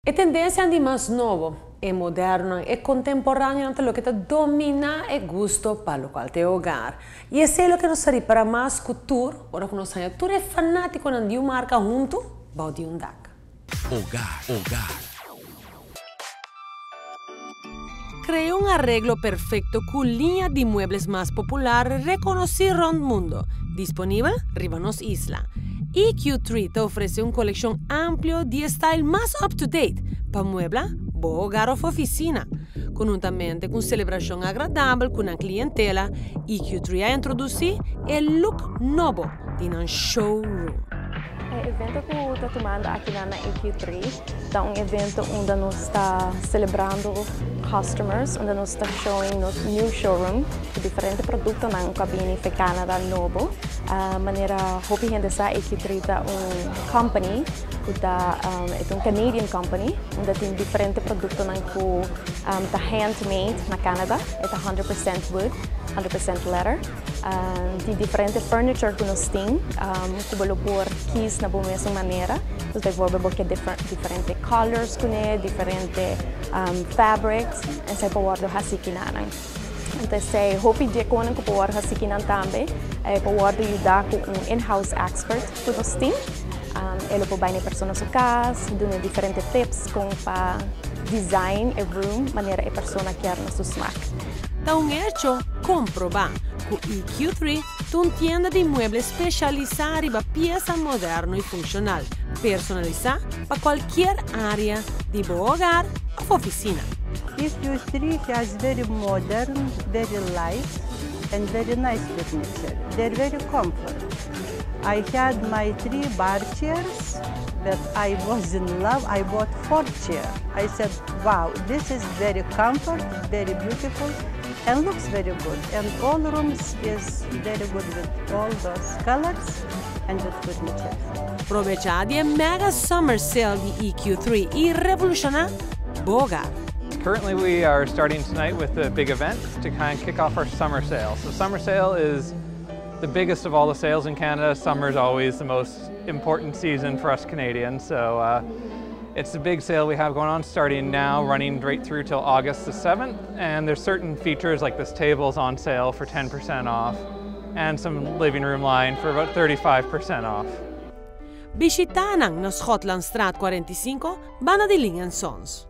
A tendência de mais novo, é moderno, é contemporâneo, então o que domina é gosto para o qual te hogar. E esse é o que nos serve para mais cultura, ora que nós somos tudo é fanático de uma marca junto, vai de DAC. Hogar. Creó un arreglo perfecto con línea de muebles más popular reconocida en el mundo, disponible Rivanos Isla. EQ3 te ofrece una colección amplia de style más up-to-date para muebla, hogar o oficina. Conjuntamente con celebración agradable con la clientela, EQ3 ha introducido el look nuevo de un showroom. O evento que está tomando aqui na EQ3 é um evento onde nós está celebrando customers, onde nós está showing no new showroom de diferentes produtos na cabine de Canadá novo. A maneira hope gente essa EQ3 é company que é Canadian company, onde tem diferentes produtos na tá handmade na Canadá, é 100% wood, 100% leather. Tem diferentes furniture que nós temos, que vão por keys na mesma maneira. Nós desenvolvemos porque diferentes colors com diferentes fabrics, e se pode hasikinan. Então, se hope de quando que pode hasikinan também, pode ajudar com in-house expert que nós temos. Ele pode ir na pessoa sua casa, dando diferentes tips como para design a room, maneira a pessoa quer na sua smack. Da un hecho comprobar que EQ3 es una tienda de muebles especializada para piezas modernas y funcional, personalizada para cualquier área de hogar o oficina. EQ3 has very modern, very light, and very nice furniture. They're very comfort. I had my 3 bar chairs that I was in love. I bought 4 chairs. I said, wow, this is very comfort, very beautiful, and looks very good. And all rooms is very good with all those colors and with furniture. Aprovecha the mega summer sale de EQ3 y revoluciona hogar. Currently we are starting tonight with a big event to kind of kick off our summer sale. So summer sale is the biggest of all the sales in Canada. Summer is always the most important season for us Canadians. So it's a big sale we have going on starting now, running right through till August the 7th. And there's certain features like this table's on sale for 10% off and some living room line for about 35% off. Visitanan na Scotland Strat 45, Bana de Sons.